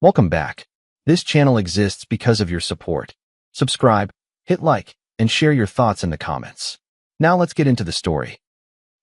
Welcome back. This channel exists because of your support. Subscribe, hit like, and share your thoughts in the comments. Now let's get into the story.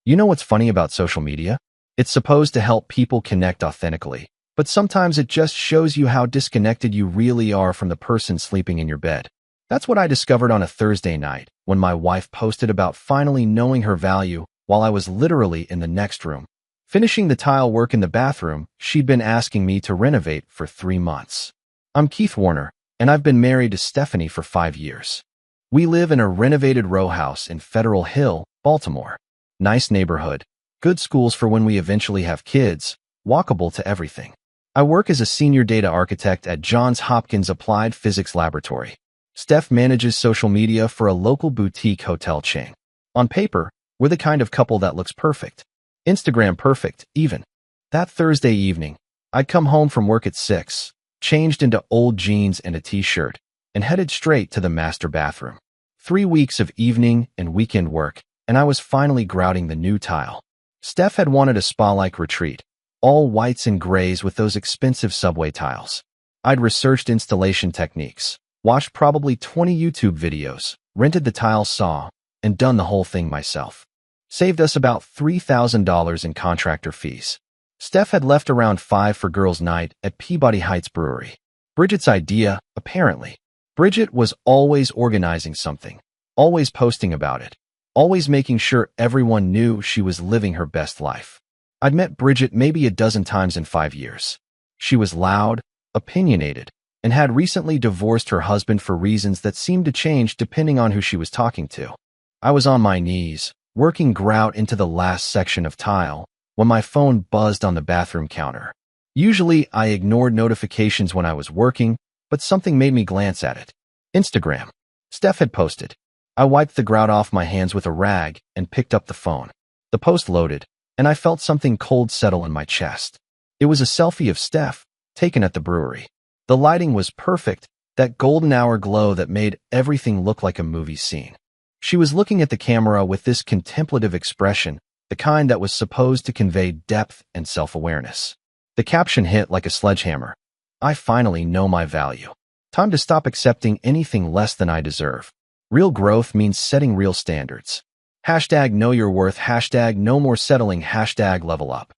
You know what's funny about social media? It's supposed to help people connect authentically, but sometimes it just shows you how disconnected you really are from the person sleeping in your bed. That's what I discovered on a Thursday night when my wife posted about finally knowing her value while I was literally in the next room. Finishing the tile work in the bathroom she'd been asking me to renovate for 3 months. I'm Keith Warner, and I've been married to Stephanie for 5 years. We live in a renovated row house in Federal Hill, Baltimore. Nice neighborhood, good schools for when we eventually have kids, walkable to everything. I work as a senior data architect at Johns Hopkins Applied Physics Laboratory. Steph manages social media for a local boutique hotel chain. On paper, we're the kind of couple that looks perfect. Instagram perfect, even. That Thursday evening, I'd come home from work at 6, changed into old jeans and a t-shirt, and headed straight to the master bathroom. 3 weeks of evening and weekend work, and I was finally grouting the new tile. Steph had wanted a spa-like retreat, all whites and grays with those expensive subway tiles. I'd researched installation techniques, watched probably 20 YouTube videos, rented the tile saw, and done the whole thing myself. Saved us about $3,000 in contractor fees. Steph had left around 5 for girls' night at Peabody Heights Brewery. Bridget's idea, apparently. Bridget was always organizing something, always posting about it, always making sure everyone knew she was living her best life. I'd met Bridget maybe a dozen times in 5 years. She was loud, opinionated, and had recently divorced her husband for reasons that seemed to change depending on who she was talking to. I was on my knees, working grout into the last section of tile, when my phone buzzed on the bathroom counter. Usually, I ignored notifications when I was working, but something made me glance at it. Instagram. Steph had posted. I wiped the grout off my hands with a rag and picked up the phone. The post loaded, and I felt something cold settle in my chest. It was a selfie of Steph, taken at the brewery. The lighting was perfect, that golden hour glow that made everything look like a movie scene. She was looking at the camera with this contemplative expression, the kind that was supposed to convey depth and self-awareness. The caption hit like a sledgehammer. I finally know my value. Time to stop accepting anything less than I deserve. Real growth means setting real standards. Hashtag know your worth, hashtag no more settling, hashtag level up.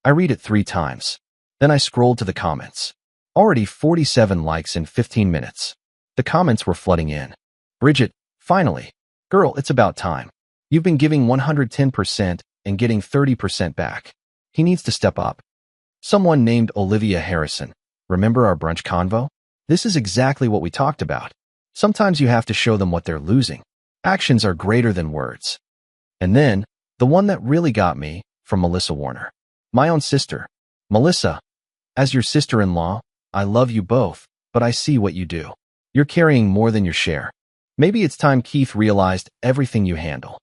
I read it 3 times. Then I scrolled to the comments. Already 47 likes in 15 minutes. The comments were flooding in. Bridget, finally. Girl, it's about time. You've been giving 110% and getting 30% back. He needs to step up. Someone named Olivia Harrison. Remember our brunch convo? This is exactly what we talked about. Sometimes you have to show them what they're losing. Actions are greater than words. And then, the one that really got me, from Melissa Warner. My own sister. Melissa, as your sister-in-law, I love you both, but I see what you do. You're carrying more than your share. Maybe it's time Keith realized everything you handle.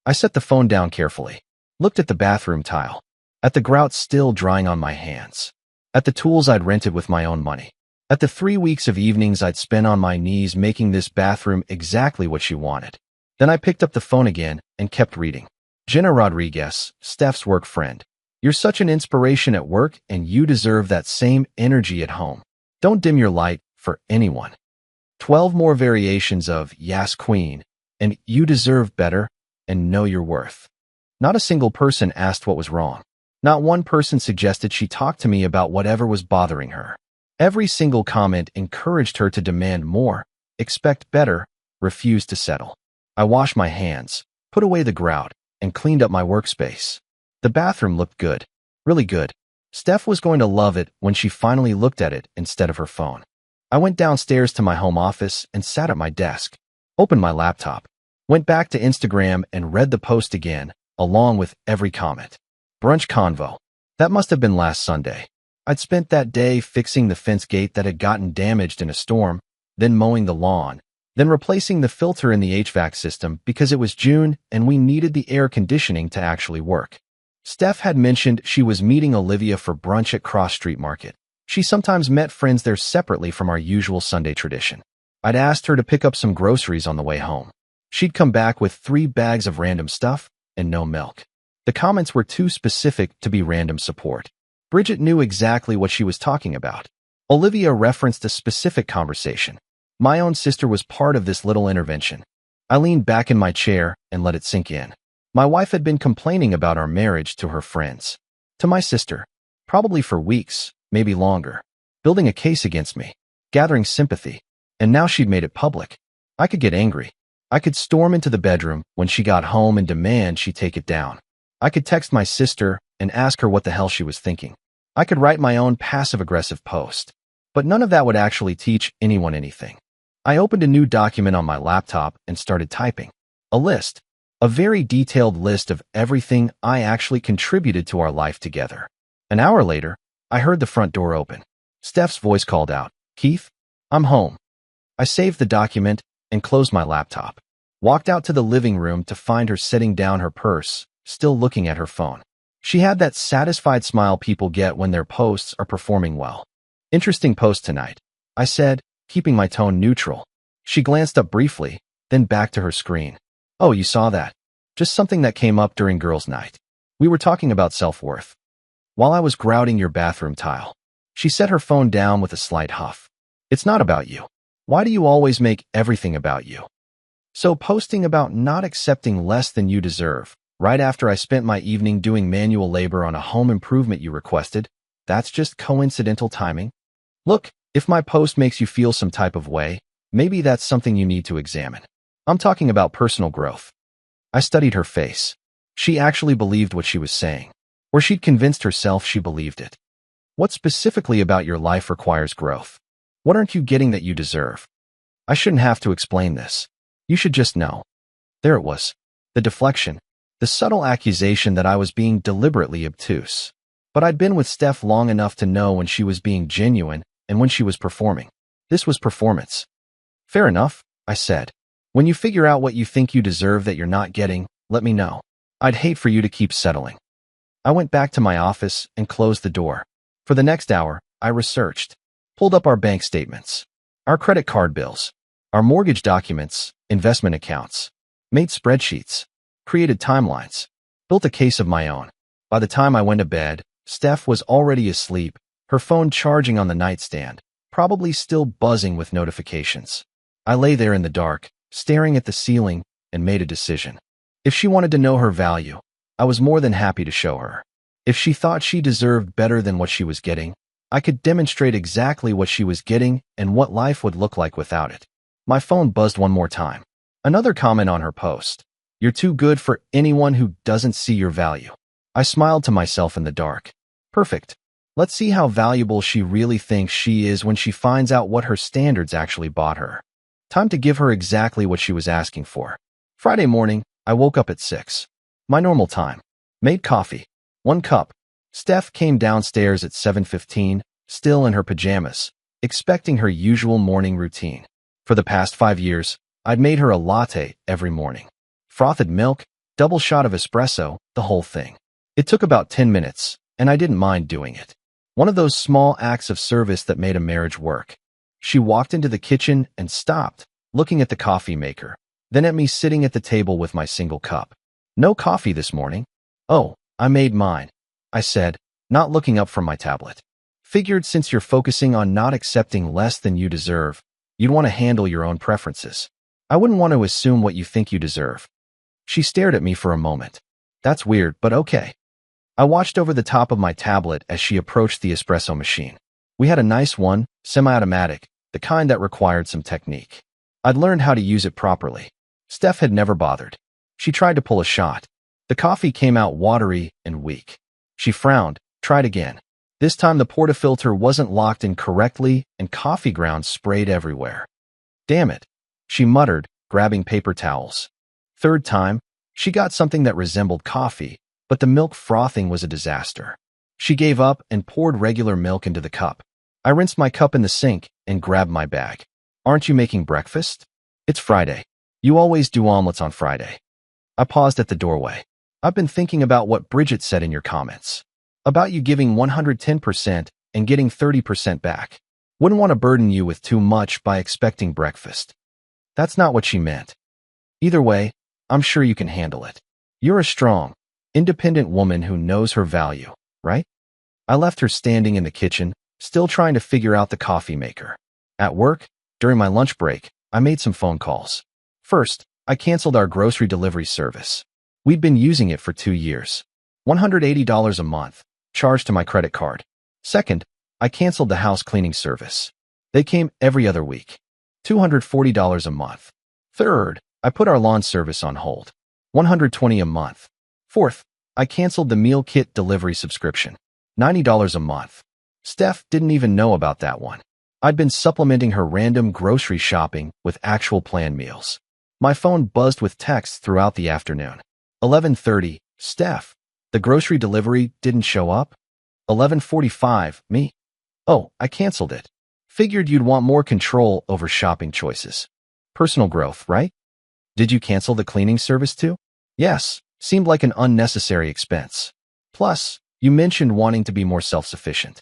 I set the phone down carefully, looked at the bathroom tile, at the grout still drying on my hands, at the tools I'd rented with my own money, at the 3 weeks of evenings I'd spent on my knees making this bathroom exactly what she wanted. Then I picked up the phone again and kept reading. Jenna Rodriguez, Steph's work friend. You're such an inspiration at work and you deserve that same energy at home. Don't dim your light for anyone. 12 more variations of Yes Queen, and you deserve better, and know your worth. Not a single person asked what was wrong. Not one person suggested she talk to me about whatever was bothering her. Every single comment encouraged her to demand more, expect better, refuse to settle. I washed my hands, put away the grout, and cleaned up my workspace. The bathroom looked good, really good. Steph was going to love it when she finally looked at it instead of her phone. I went downstairs to my home office and sat at my desk, opened my laptop, went back to Instagram and read the post again, along with every comment. Brunch convo. That must have been last Sunday. I'd spent that day fixing the fence gate that had gotten damaged in a storm, then mowing the lawn, then replacing the filter in the HVAC system because it was June and we needed the air conditioning to actually work. Steph had mentioned she was meeting Olivia for brunch at Cross Street Market. She sometimes met friends there separately from our usual Sunday tradition. I'd asked her to pick up some groceries on the way home. She'd come back with 3 bags of random stuff and no milk. The comments were too specific to be random support. Bridget knew exactly what she was talking about. Olivia referenced a specific conversation. My own sister was part of this little intervention. I leaned back in my chair and let it sink in. My wife had been complaining about our marriage to her friends. To my sister. Probably for weeks, maybe longer. Building a case against me. Gathering sympathy. And now she'd made it public. I could get angry. I could storm into the bedroom when she got home and demand she take it down. I could text my sister and ask her what the hell she was thinking. I could write my own passive-aggressive post. But none of that would actually teach anyone anything. I opened a new document on my laptop and started typing. A list. A very detailed list of everything I actually contributed to our life together. An hour later, I heard the front door open. Steph's voice called out, "Keith, I'm home." I saved the document and closed my laptop. Walked out to the living room to find her setting down her purse, still looking at her phone. She had that satisfied smile people get when their posts are performing well. "Interesting post tonight," I said, keeping my tone neutral. She glanced up briefly, then back to her screen. "Oh, you saw that? Just something that came up during girls' night. We were talking about self-worth. While I was grouting your bathroom tile." She set her phone down with a slight huff. "It's not about you. Why do you always make everything about you?" So posting about not accepting less than you deserve, right after I spent my evening doing manual labor on a home improvement you requested, that's just coincidental timing? Look, if my post makes you feel some type of way, maybe that's something you need to examine. I'm talking about personal growth. I studied her face. She actually believed what she was saying. Or she'd convinced herself she believed it. What specifically about your life requires growth? What aren't you getting that you deserve? I shouldn't have to explain this. You should just know. There it was. The deflection. The subtle accusation that I was being deliberately obtuse. But I'd been with Steph long enough to know when she was being genuine and when she was performing. This was performance. "Fair enough," I said. "When you figure out what you think you deserve that you're not getting, let me know. I'd hate for you to keep settling." I went back to my office and closed the door. For the next hour, I researched, pulled up our bank statements, our credit card bills, our mortgage documents, investment accounts, made spreadsheets, created timelines, built a case of my own. By the time I went to bed, Steph was already asleep, her phone charging on the nightstand, probably still buzzing with notifications. I lay there in the dark, staring at the ceiling, and made a decision. If she wanted to know her value, I was more than happy to show her. If she thought she deserved better than what she was getting, I could demonstrate exactly what she was getting and what life would look like without it. My phone buzzed one more time. Another comment on her post. "You're too good for anyone who doesn't see your value." I smiled to myself in the dark. Perfect. Let's see how valuable she really thinks she is when she finds out what her standards actually bought her. Time to give her exactly what she was asking for. Friday morning, I woke up at 6. My normal time. Made coffee. 1 cup. Steph came downstairs at 7:15, still in her pajamas, expecting her usual morning routine. For the past 5 years, I'd made her a latte every morning. Frothed milk, double shot of espresso, the whole thing. It took about 10 minutes, and I didn't mind doing it. One of those small acts of service that made a marriage work. She walked into the kitchen and stopped, looking at the coffee maker, then at me sitting at the table with my single cup. "No coffee this morning?" "Oh, I made mine," I said, not looking up from my tablet. "Figured since you're focusing on not accepting less than you deserve, you'd want to handle your own preferences. I wouldn't want to assume what you think you deserve." She stared at me for a moment. "That's weird, but okay." I watched over the top of my tablet as she approached the espresso machine. We had a nice one, semi-automatic, the kind that required some technique. I'd learned how to use it properly. Steph had never bothered. She tried to pull a shot. The coffee came out watery and weak. She frowned, tried again. This time the portafilter wasn't locked in correctly and coffee grounds sprayed everywhere. "Damn it," she muttered, grabbing paper towels. Third time, she got something that resembled coffee, but the milk frothing was a disaster. She gave up and poured regular milk into the cup. I rinsed my cup in the sink and grabbed my bag. "Aren't you making breakfast?" "It's Friday. You always do omelets on Friday." I paused at the doorway. "I've been thinking about what Bridget said in your comments. About you giving 110% and getting 30% back. Wouldn't want to burden you with too much by expecting breakfast." That's not what she meant. Either way, I'm sure you can handle it. You're a strong, independent woman who knows her value, right? I left her standing in the kitchen, still trying to figure out the coffee maker. At work, during my lunch break, I made some phone calls. First, I canceled our grocery delivery service. We'd been using it for 2 years. $180 a month, charged to my credit card. Second, I canceled the house cleaning service. They came every other week. $240 a month. Third, I put our lawn service on hold. $120 a month. Fourth, I canceled the meal kit delivery subscription. $90 a month. Steph didn't even know about that one. I'd been supplementing her random grocery shopping with actual planned meals. My phone buzzed with texts throughout the afternoon. 11:30, Steph, the grocery delivery didn't show up? 11:45, me. Oh, I canceled it. Figured you'd want more control over shopping choices. Personal growth, right? Did you cancel the cleaning service too? Yes, seemed like an unnecessary expense. Plus, you mentioned wanting to be more self-sufficient.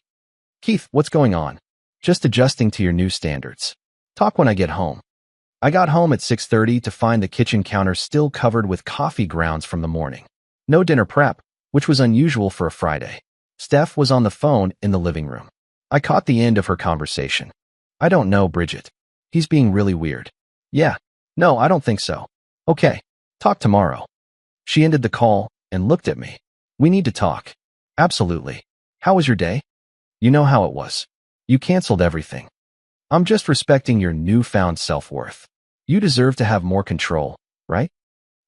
Keith, what's going on? Just adjusting to your new standards. Talk when I get home. I got home at 6:30 to find the kitchen counter still covered with coffee grounds from the morning. No dinner prep, which was unusual for a Friday. Steph was on the phone in the living room. I caught the end of her conversation. I don't know, Bridget. He's being really weird. Yeah. No, I don't think so. Okay. Talk tomorrow. She ended the call and looked at me. We need to talk. Absolutely. How was your day? You know how it was. You canceled everything. I'm just respecting your newfound self-worth. You deserve to have more control, right?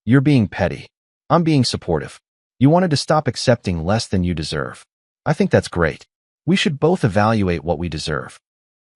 You're being petty. I'm being supportive. You wanted to stop accepting less than you deserve. I think that's great. We should both evaluate what we deserve.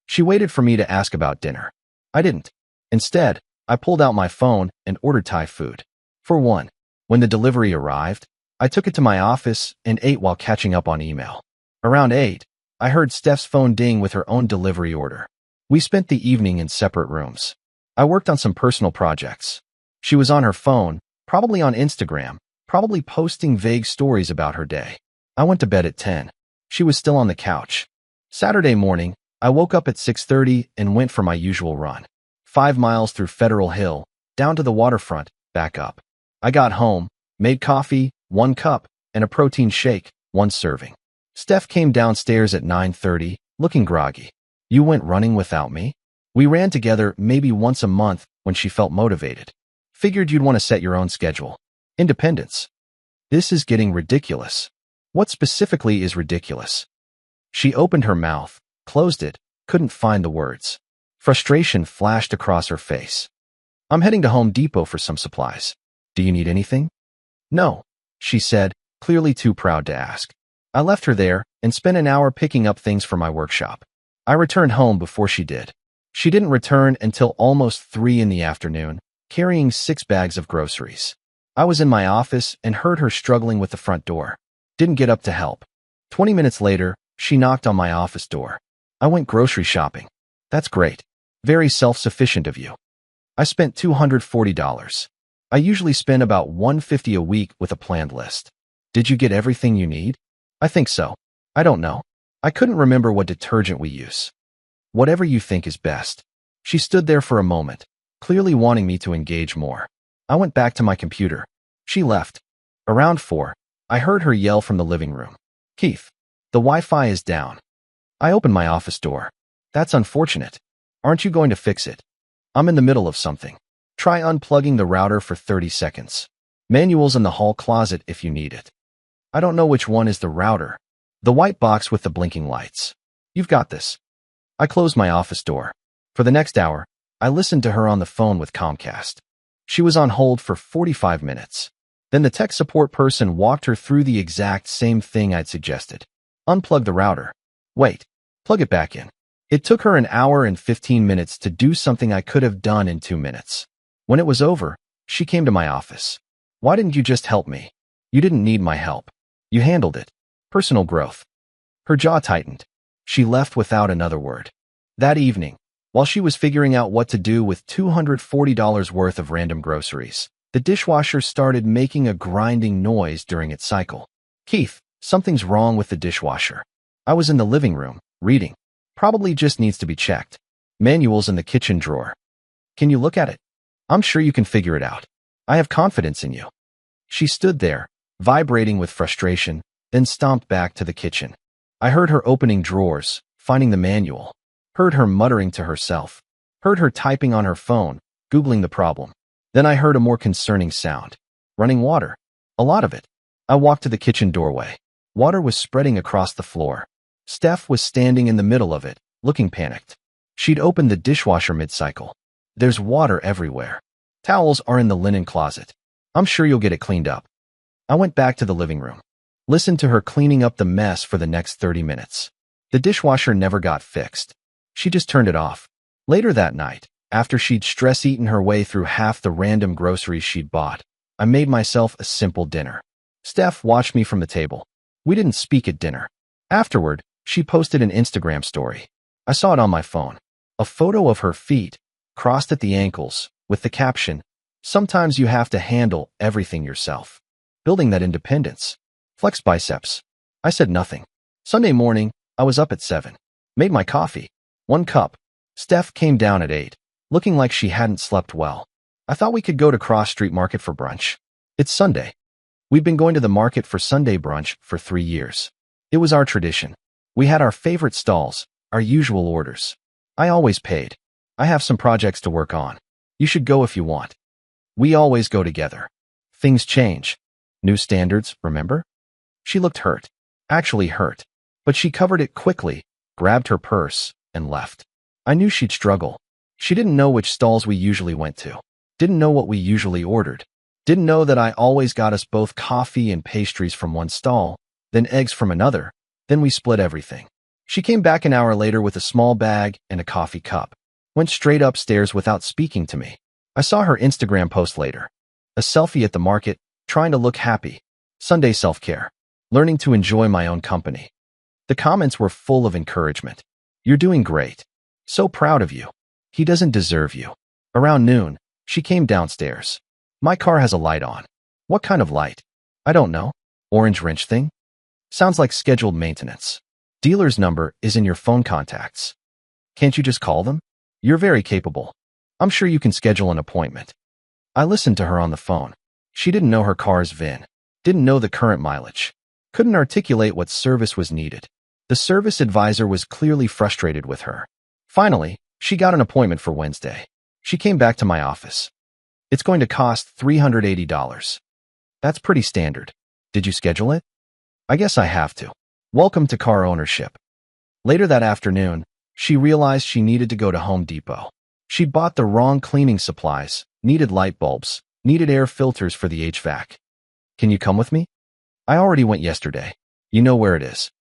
She waited for me to ask about dinner. I didn't. Instead, I pulled out my phone and ordered Thai food. For one, when the delivery arrived, I took it to my office and ate while catching up on email. Around 8, I heard Steph's phone ding with her own delivery order. We spent the evening in separate rooms. I worked on some personal projects. She was on her phone, probably on Instagram, probably posting vague stories about her day. I went to bed at 10. She was still on the couch. Saturday morning, I woke up at 6:30 and went for my usual run. 5 miles through Federal Hill, down to the waterfront, back up. I got home, made coffee, 1 cup, and a protein shake, 1 serving. Steph came downstairs at 9:30, looking groggy. You went running without me? We ran together maybe once a month when she felt motivated. Figured you'd want to set your own schedule. Independence. This is getting ridiculous. What specifically is ridiculous? She opened her mouth, closed it, couldn't find the words. Frustration flashed across her face. I'm heading to Home Depot for some supplies. Do you need anything? No, she said, clearly too proud to ask. I left her there and spent an hour picking up things for my workshop. I returned home before she did. She didn't return until almost 3 in the afternoon, carrying 6 bags of groceries. I was in my office and heard her struggling with the front door. Didn't get up to help. 20 minutes later, she knocked on my office door. I went grocery shopping. That's great. Very self-sufficient of you. I spent $240. I usually spend about $150 a week with a planned list. Did you get everything you need? I think so. I don't know. I couldn't remember what detergent we use. Whatever you think is best. She stood there for a moment, clearly wanting me to engage more. I went back to my computer. She left. Around 4, I heard her yell from the living room. Keith, the Wi-Fi is down. I opened my office door. That's unfortunate. Aren't you going to fix it? I'm in the middle of something. Try unplugging the router for 30 seconds. Manual's in the hall closet if you need it. I don't know which one is the router. The white box with the blinking lights. You've got this. I closed my office door. For the next hour, I listened to her on the phone with Comcast. She was on hold for 45 minutes. Then the tech support person walked her through the exact same thing I'd suggested. Unplug the router. Wait, plug it back in. It took her an hour and 15 minutes to do something I could have done in 2 minutes. When it was over, she came to my office. Why didn't you just help me? You didn't need my help. You handled it. Personal growth. Her jaw tightened. She left without another word. That evening, while she was figuring out what to do with $240 worth of random groceries, the dishwasher started making a grinding noise during its cycle. Keith, something's wrong with the dishwasher. I was in the living room, reading. Probably just needs to be checked. Manual's in the kitchen drawer. Can you look at it? I'm sure you can figure it out. I have confidence in you. She stood there, vibrating with frustration, then stomped back to the kitchen. I heard her opening drawers, finding the manual. Heard her muttering to herself. Heard her typing on her phone, Googling the problem. Then I heard a more concerning sound. Running water. A lot of it. I walked to the kitchen doorway. Water was spreading across the floor. Steph was standing in the middle of it, looking panicked. She'd opened the dishwasher mid-cycle. There's water everywhere. Towels are in the linen closet. I'm sure you'll get it cleaned up. I went back to the living room. Listened to her cleaning up the mess for the next 30 minutes. The dishwasher never got fixed. She just turned it off. Later that night, after she'd stress-eaten her way through half the random groceries she'd bought, I made myself a simple dinner. Steph watched me from the table. We didn't speak at dinner. Afterward, she posted an Instagram story. I saw it on my phone. A photo of her feet, crossed at the ankles, with the caption, "Sometimes you have to handle everything yourself." Building that independence. Flex biceps. I said nothing. Sunday morning, I was up at 7. Made my coffee. 1 cup. Steph came down at 8, looking like she hadn't slept well. I thought we could go to Cross Street Market for brunch. It's Sunday. We've been going to the market for Sunday brunch for 3 years. It was our tradition. We had our favorite stalls, our usual orders. I always paid. I have some projects to work on. You should go if you want. We always go together. Things change. New standards, remember? She looked hurt. Actually hurt. But she covered it quickly, grabbed her purse, and left. I knew she'd struggle. She didn't know which stalls we usually went to. Didn't know what we usually ordered. Didn't know that I always got us both coffee and pastries from one stall, then eggs from another, then we split everything. She came back an hour later with a small bag and a coffee cup. Went straight upstairs without speaking to me. I saw her Instagram post later. A selfie at the market, trying to look happy. Sunday self-care. Learning to enjoy my own company. The comments were full of encouragement. You're doing great. So proud of you. He doesn't deserve you. Around noon, she came downstairs. My car has a light on. What kind of light? I don't know. Orange wrench thing? Sounds like scheduled maintenance. Dealer's number is in your phone contacts. Can't you just call them? You're very capable. I'm sure you can schedule an appointment. I listened to her on the phone. She didn't know her car's VIN. Didn't know the current mileage. Couldn't articulate what service was needed. The service advisor was clearly frustrated with her. Finally, she got an appointment for Wednesday. She came back to my office. It's going to cost $380. That's pretty standard. Did you schedule it? I guess I have to. Welcome to car ownership. Later that afternoon, she realized she needed to go to Home Depot. She'd bought the wrong cleaning supplies, needed light bulbs, needed air filters for the HVAC. Can you come with me? I already went yesterday. You know where it is.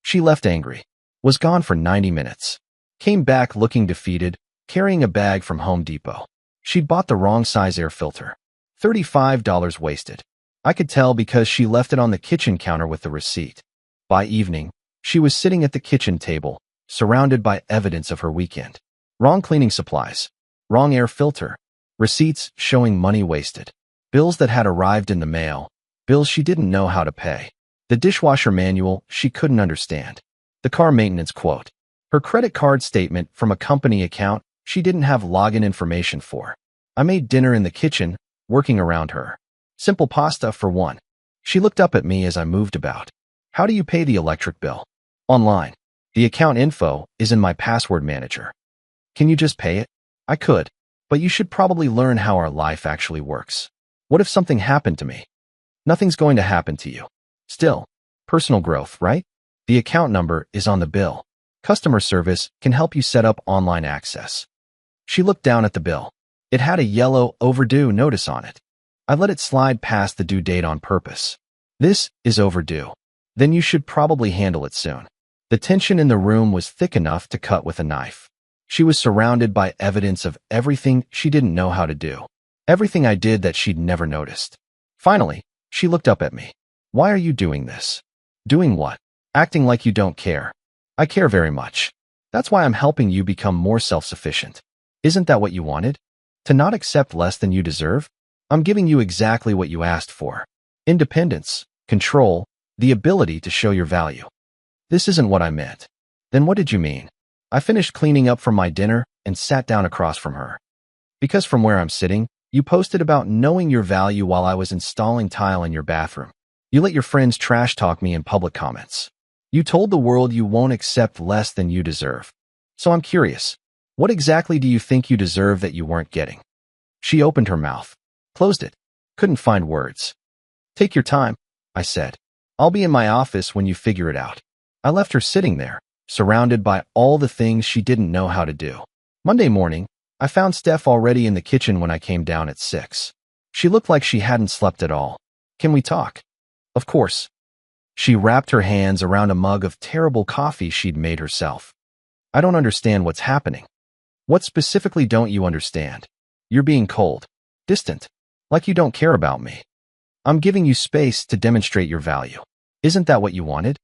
She left angry. Was gone for 90 minutes. Came back looking defeated, carrying a bag from Home Depot. She'd bought the wrong size air filter. $35 wasted. I could tell because she left it on the kitchen counter with the receipt. By evening, she was sitting at the kitchen table, surrounded by evidence of her weekend. Wrong cleaning supplies. Wrong air filter. Receipts showing money wasted. Bills that had arrived in the mail. Bills she didn't know how to pay. The dishwasher manual she couldn't understand. The car maintenance quote. Her credit card statement from a company account she didn't have login information for. I made dinner in the kitchen, working around her. Simple pasta for one. She looked up at me as I moved about. How do you pay the electric bill? Online. The account info is in my password manager. Can you just pay it? I could, but you should probably learn how our life actually works. What if something happened to me? Nothing's going to happen to you. Still, personal growth, right? The account number is on the bill. Customer service can help you set up online access. She looked down at the bill. It had a yellow overdue notice on it. I let it slide past the due date on purpose. This is overdue. Then you should probably handle it soon. The tension in the room was thick enough to cut with a knife. She was surrounded by evidence of everything she didn't know how to do. Everything I did that she'd never noticed. Finally, she looked up at me. Why are you doing this? Doing what? Acting like you don't care. I care very much. That's why I'm helping you become more self-sufficient. Isn't that what you wanted? To not accept less than you deserve? I'm giving you exactly what you asked for. Independence, control, the ability to show your value. This isn't what I meant. Then what did you mean? I finished cleaning up from my dinner and sat down across from her. Because from where I'm sitting, you posted about knowing your value while I was installing tile in your bathroom. You let your friends trash talk me in public comments. You told the world you won't accept less than you deserve. So I'm curious, what exactly do you think you deserve that you weren't getting? She opened her mouth, closed it, couldn't find words. Take your time, I said. I'll be in my office when you figure it out. I left her sitting there, surrounded by all the things she didn't know how to do. Monday morning, I found Steph already in the kitchen when I came down at 6. She looked like she hadn't slept at all. Can we talk? Of course. She wrapped her hands around a mug of terrible coffee she'd made herself. I don't understand what's happening. What specifically don't you understand? You're being cold, distant, like you don't care about me. I'm giving you space to demonstrate your value. Isn't that what you wanted?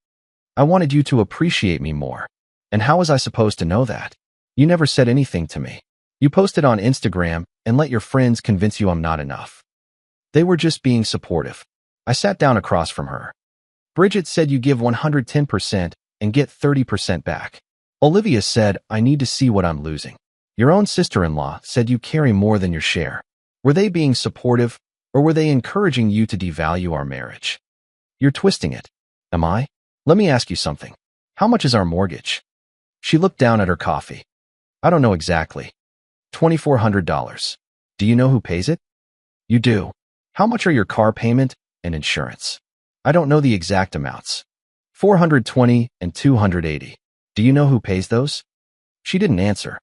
I wanted you to appreciate me more. And how was I supposed to know that? You never said anything to me. You posted on Instagram and let your friends convince you I'm not enough. They were just being supportive. I sat down across from her. Bridget said you give 110% and get 30% back. Olivia said I need to see what I'm losing. Your own sister-in-law said you carry more than your share. Were they being supportive, or were they encouraging you to devalue our marriage? You're twisting it. Am I? Let me ask you something. How much is our mortgage? She looked down at her coffee. I don't know exactly. $2,400. Do you know who pays it? You do. How much are your car payment and insurance? I don't know the exact amounts. $420 and $280. Do you know who pays those? She didn't answer.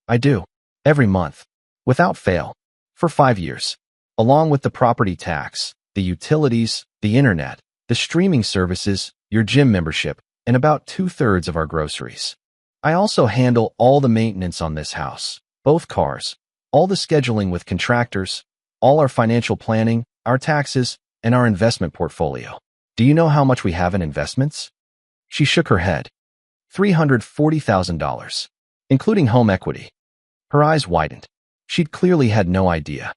I do. Every month. Without fail. For 5 years. Along with the property tax, the utilities, the internet, the streaming services, your gym membership, and about 2/3 of our groceries. I also handle all the maintenance on this house, both cars, all the scheduling with contractors, all our financial planning, our taxes, and our investment portfolio. Do you know how much we have in investments? She shook her head. $340,000, including home equity. Her eyes widened. She'd clearly had no idea.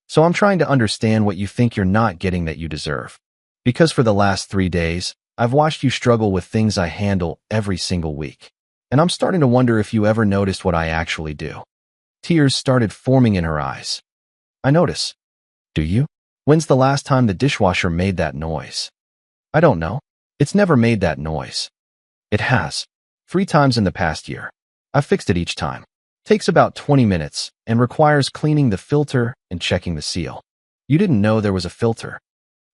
So I'm trying to understand what you think you're not getting that you deserve. Because for the last 3 days, I've watched you struggle with things I handle every single week. And I'm starting to wonder if you ever noticed what I actually do. Tears started forming in her eyes. I notice. Do you? When's the last time the dishwasher made that noise? I don't know. It's never made that noise. It has. 3 times in the past year. I've fixed it each time. Takes about 20 minutes and requires cleaning the filter and checking the seal. You didn't know there was a filter.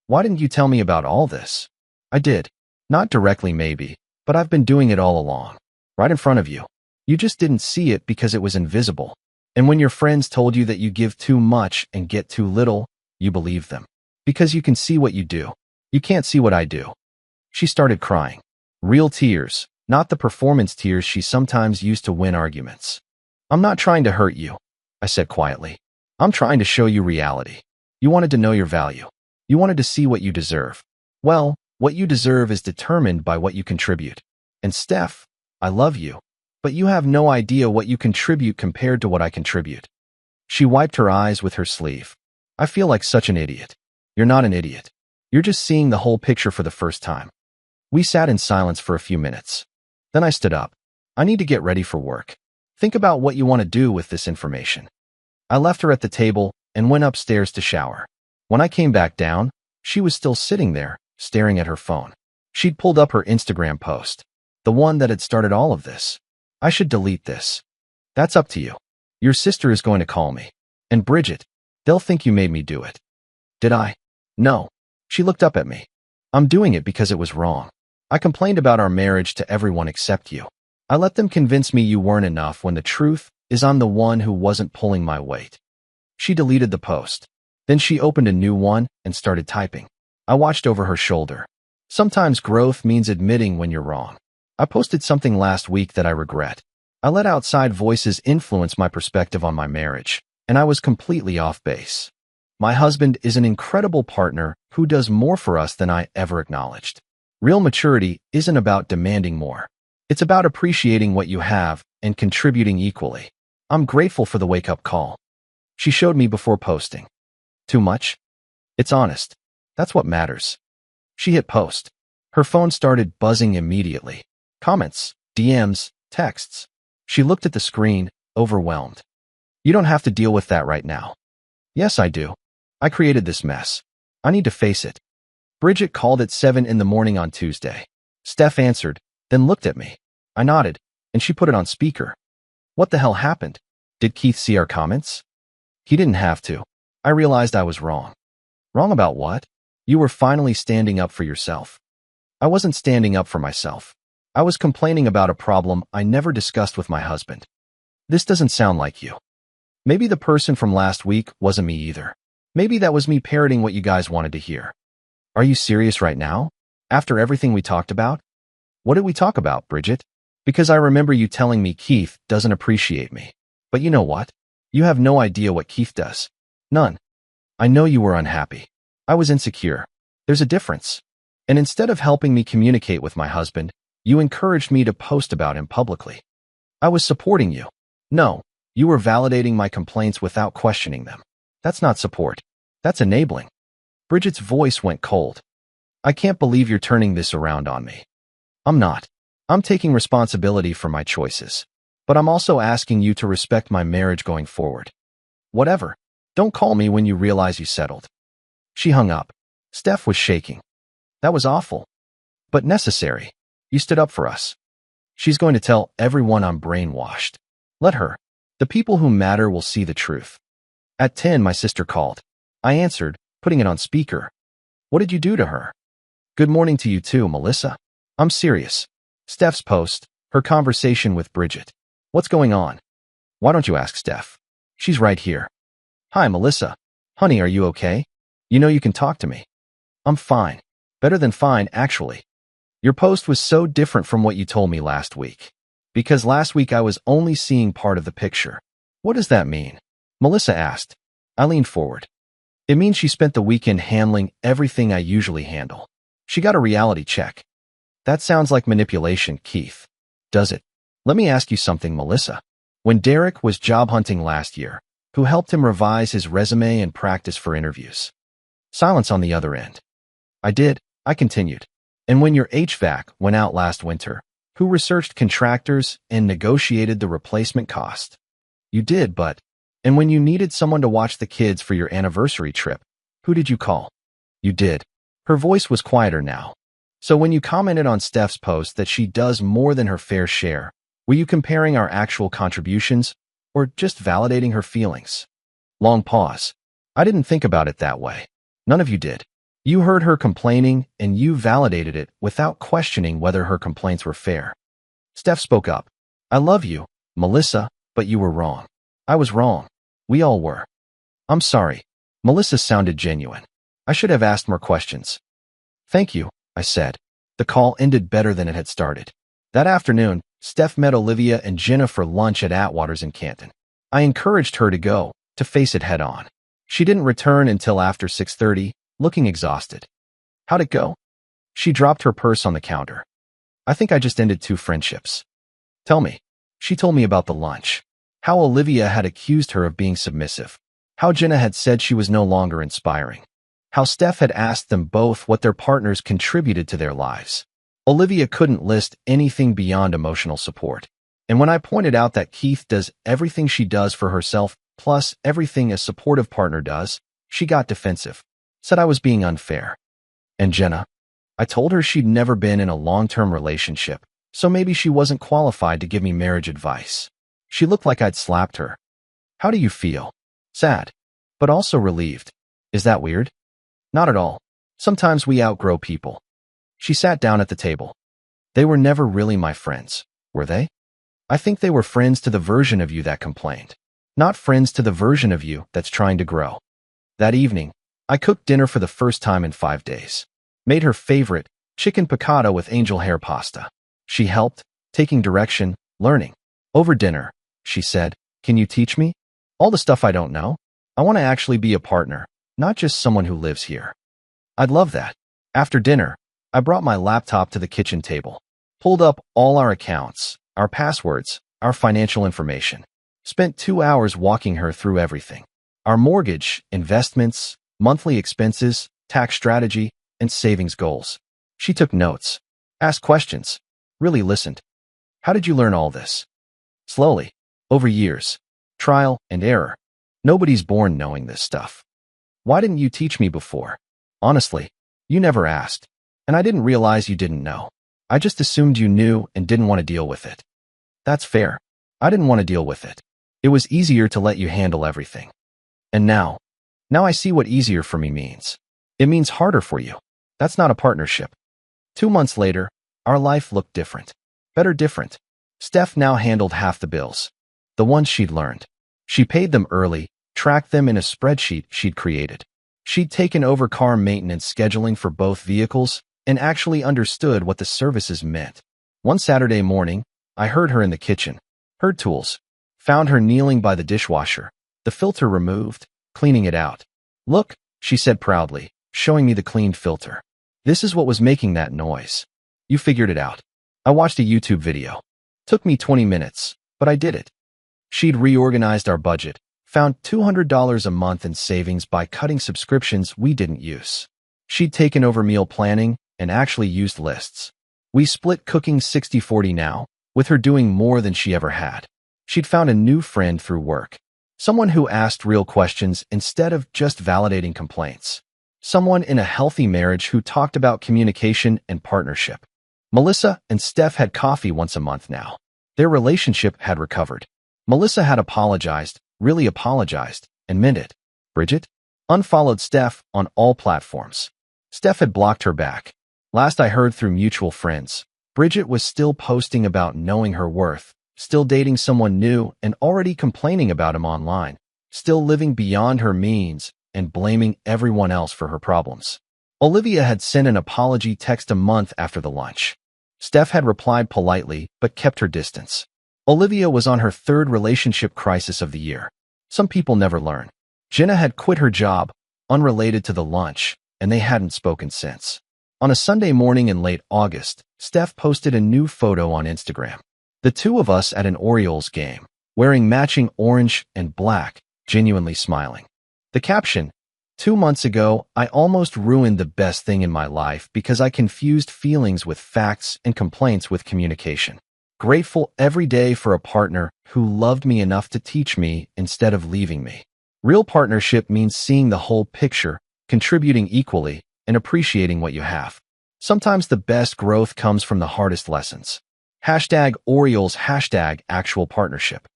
Why didn't you tell me about all this? I did. Not directly maybe, but I've been doing it all along. Right in front of you. You just didn't see it because it was invisible. And when your friends told you that you give too much and get too little, you believed them. Because you can see what you do. You can't see what I do. She started crying. Real tears, not the performance tears she sometimes used to win arguments. I'm not trying to hurt you, I said quietly. I'm trying to show you reality. You wanted to know your value. You wanted to see what you deserve. Well, what you deserve is determined by what you contribute. And Steph, I love you, but you have no idea what you contribute compared to what I contribute. She wiped her eyes with her sleeve. I feel like such an idiot. You're not an idiot. You're just seeing the whole picture for the first time. We sat in silence for a few minutes. Then I stood up. I need to get ready for work. Think about what you want to do with this information. I left her at the table and went upstairs to shower. When I came back down, she was still sitting there, staring at her phone. She'd pulled up her Instagram post, the one that had started all of this. I should delete this. That's up to you. Your sister is going to call me. And Bridget, they'll think you made me do it. Did I? No. She looked up at me. I'm doing it because it was wrong. I complained about our marriage to everyone except you. I let them convince me you weren't enough when the truth is I'm the one who wasn't pulling my weight. She deleted the post. Then she opened a new one and started typing. I watched over her shoulder. Sometimes growth means admitting when you're wrong. I posted something last week that I regret. I let outside voices influence my perspective on my marriage, and I was completely off base. My husband is an incredible partner who does more for us than I ever acknowledged. Real maturity isn't about demanding more. It's about appreciating what you have and contributing equally. I'm grateful for the wake-up call. She showed me before posting. Too much? It's honest. That's what matters. She hit post. Her phone started buzzing immediately. Comments, DMs, texts. She looked at the screen, overwhelmed. You don't have to deal with that right now. Yes, I do. I created this mess. I need to face it. Bridget called at 7 in the morning on Tuesday. Steph answered, then looked at me. I nodded, and she put it on speaker. What the hell happened? Did Keith see our comments? He didn't have to. I realized I was wrong. Wrong about what? You were finally standing up for yourself. I wasn't standing up for myself. I was complaining about a problem I never discussed with my husband. This doesn't sound like you. Maybe the person from last week wasn't me either. Maybe that was me parroting what you guys wanted to hear. Are you serious right now? After everything we talked about? What did we talk about, Bridget? Because I remember you telling me Keith doesn't appreciate me. But you know what? You have no idea what Keith does. None. I know you were unhappy. I was insecure. There's a difference. And instead of helping me communicate with my husband, you encouraged me to post about him publicly. I was supporting you. No, you were validating my complaints without questioning them. That's not support. That's enabling. Bridget's voice went cold. I can't believe you're turning this around on me. I'm not. I'm taking responsibility for my choices. But I'm also asking you to respect my marriage going forward. Whatever. Don't call me when you realize you settled. She hung up. Steph was shaking. That was awful. But necessary. You stood up for us. She's going to tell everyone I'm brainwashed. Let her. The people who matter will see the truth. At 10, my sister called. I answered, putting it on speaker. What did you do to her? Good morning to you too, Melissa. I'm serious. Steph's post, her conversation with Bridget. What's going on? Why don't you ask Steph? She's right here. Hi, Melissa. Honey, are you okay? You know you can talk to me. I'm fine. Better than fine, actually. Your post was so different from what you told me last week. Because last week I was only seeing part of the picture. What does that mean? Melissa asked. I leaned forward. It means she spent the weekend handling everything I usually handle. She got a reality check. That sounds like manipulation, Keith. Does it? Let me ask you something, Melissa. When Derek was job hunting last year, who helped him revise his resume and practice for interviews? Silence on the other end. I did, I continued. And when your HVAC went out last winter, who researched contractors and negotiated the replacement cost? You did, but... And when you needed someone to watch the kids for your anniversary trip, who did you call? You did. Her voice was quieter now. So when you commented on Steph's post that she does more than her fair share, were you comparing our actual contributions or just validating her feelings? Long pause. I didn't think about it that way. None of you did. You heard her complaining and you validated it without questioning whether her complaints were fair. Steph spoke up. I love you, Melissa, but you were wrong. I was wrong. We all were. I'm sorry. Melissa sounded genuine. I should have asked more questions. Thank you, I said. The call ended better than it had started. That afternoon, Steph met Olivia and Jenna for lunch at Atwater's in Canton. I encouraged her to go, to face it head on. She didn't return until after 6:30, looking exhausted. How'd it go? She dropped her purse on the counter. I think I just ended 2 friendships. Tell me. She told me about the lunch. How Olivia had accused her of being submissive. How Jenna had said she was no longer inspiring. How Steph had asked them both what their partners contributed to their lives. Olivia couldn't list anything beyond emotional support. And when I pointed out that Keith does everything she does for herself, plus everything a supportive partner does, she got defensive. Said I was being unfair. And Jenna? I told her she'd never been in a long-term relationship, so maybe she wasn't qualified to give me marriage advice. She looked like I'd slapped her. How do you feel? Sad, but also relieved. Is that weird? Not at all. Sometimes we outgrow people. She sat down at the table. They were never really my friends, were they? I think they were friends to the version of you that complained, not friends to the version of you that's trying to grow. That evening, I cooked dinner for the first time in 5 days. Made her favorite, chicken piccata with angel hair pasta. She helped, taking direction, learning. Over dinner, she said, "Can you teach me? All the stuff I don't know? I want to actually be a partner, not just someone who lives here." I'd love that. After dinner, I brought my laptop to the kitchen table, pulled up all our accounts, our passwords, our financial information. Spent 2 hours walking her through everything. Our mortgage, investments, monthly expenses, tax strategy, and savings goals. She took notes, asked questions, really listened. How did you learn all this? Slowly, over years, trial and error. Nobody's born knowing this stuff. Why didn't you teach me before? Honestly, you never asked, and I didn't realize you didn't know. I just assumed you knew and didn't want to deal with it. That's fair. I didn't want to deal with it. It was easier to let you handle everything. And now I see what easier for me means. It means harder for you. That's not a partnership. 2 months later, our life looked different. Better different. Steph now handled half the bills. The ones she'd learned. She paid them early, tracked them in a spreadsheet she'd created. She'd taken over car maintenance scheduling for both vehicles and actually understood what the services meant. One Saturday morning, I heard her in the kitchen. Heard tools. Found her kneeling by the dishwasher, the filter removed, cleaning it out. Look, she said proudly, showing me the cleaned filter. This is what was making that noise. You figured it out. I watched a YouTube video. Took me 20 minutes, but I did it. She'd reorganized our budget, found $200 a month in savings by cutting subscriptions we didn't use. She'd taken over meal planning and actually used lists. We split cooking 60-40 now, with her doing more than she ever had. She'd found a new friend through work. Someone who asked real questions instead of just validating complaints. Someone in a healthy marriage who talked about communication and partnership. Melissa and Steph had coffee once a month now. Their relationship had recovered. Melissa had apologized, really apologized, and meant it. Bridget unfollowed Steph on all platforms. Steph had blocked her back. Last I heard through mutual friends, Bridget was still posting about knowing her worth, still dating someone new and already complaining about him online, still living beyond her means and blaming everyone else for her problems. Olivia had sent an apology text a month after the lunch. Steph had replied politely but kept her distance. Olivia was on her third relationship crisis of the year. Some people never learn. Jenna had quit her job, unrelated to the lunch, and they hadn't spoken since. On a Sunday morning in late August, Steph posted a new photo on Instagram. The two of us at an Orioles game, wearing matching orange and black, genuinely smiling. The caption, 2 months ago, I almost ruined the best thing in my life because I confused feelings with facts and complaints with communication. Grateful every day for a partner who loved me enough to teach me instead of leaving me. Real partnership means seeing the whole picture, contributing equally, and appreciating what you have. Sometimes the best growth comes from the hardest lessons. #Orioles, #actual partnership.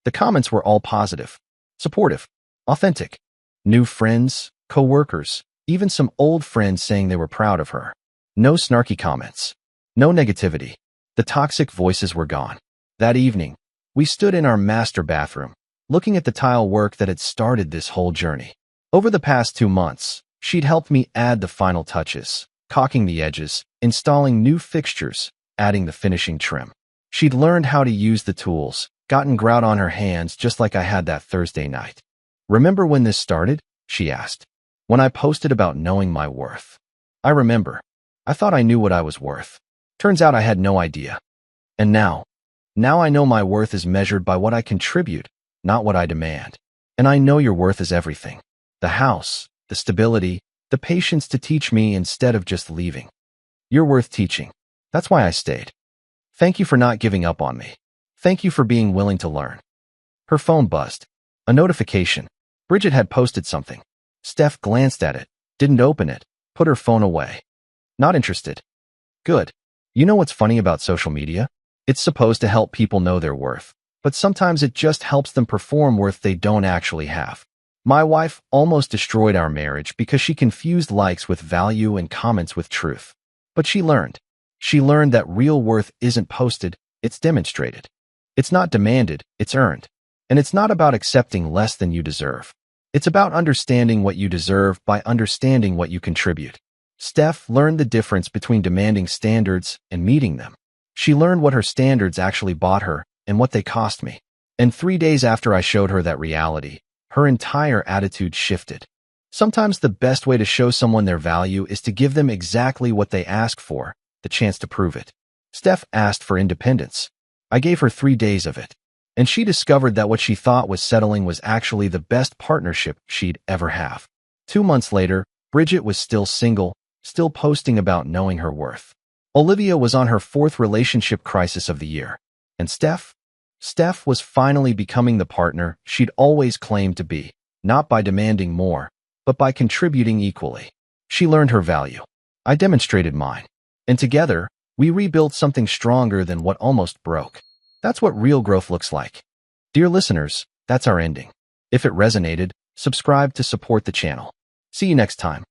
The comments were all positive, supportive, authentic. New friends, co-workers, even some old friends saying they were proud of her. No snarky comments. No negativity. The toxic voices were gone. That evening, we stood in our master bathroom, looking at the tile work that had started this whole journey. Over the past 2 months, she'd helped me add the final touches, caulking the edges, installing new fixtures, adding the finishing trim. She'd learned how to use the tools, gotten grout on her hands just like I had that Thursday night. Remember when this started? She asked. When I posted about knowing my worth. I remember. I thought I knew what I was worth. Turns out I had no idea. And now I know my worth is measured by what I contribute, not what I demand. And I know your worth is everything. The house, the stability, the patience to teach me instead of just leaving. You're worth teaching. That's why I stayed. Thank you for not giving up on me. Thank you for being willing to learn. Her phone buzzed. A notification. Bridget had posted something. Steph glanced at it, didn't open it, put her phone away. Not interested. Good. You know what's funny about social media? It's supposed to help people know their worth, but sometimes it just helps them perform worth they don't actually have. My wife almost destroyed our marriage because she confused likes with value and comments with truth. But she learned. She learned that real worth isn't posted, it's demonstrated. It's not demanded, it's earned. And it's not about accepting less than you deserve. It's about understanding what you deserve by understanding what you contribute. Steph learned the difference between demanding standards and meeting them. She learned what her standards actually bought her and what they cost me. And 3 days after I showed her that reality, her entire attitude shifted. Sometimes the best way to show someone their value is to give them exactly what they ask for, the chance to prove it. Steph asked for independence. I gave her 3 days of it. And she discovered that what she thought was settling was actually the best partnership she'd ever have. 2 months later, Bridget was still single, still posting about knowing her worth. Olivia was on her 4th relationship crisis of the year. And Steph was finally becoming the partner she'd always claimed to be, not by demanding more, but by contributing equally. She learned her value. I demonstrated mine. And together, We rebuilt something stronger than what almost broke. That's what real growth looks like. Dear listeners, that's our ending. If it resonated, subscribe to support the channel. See you next time.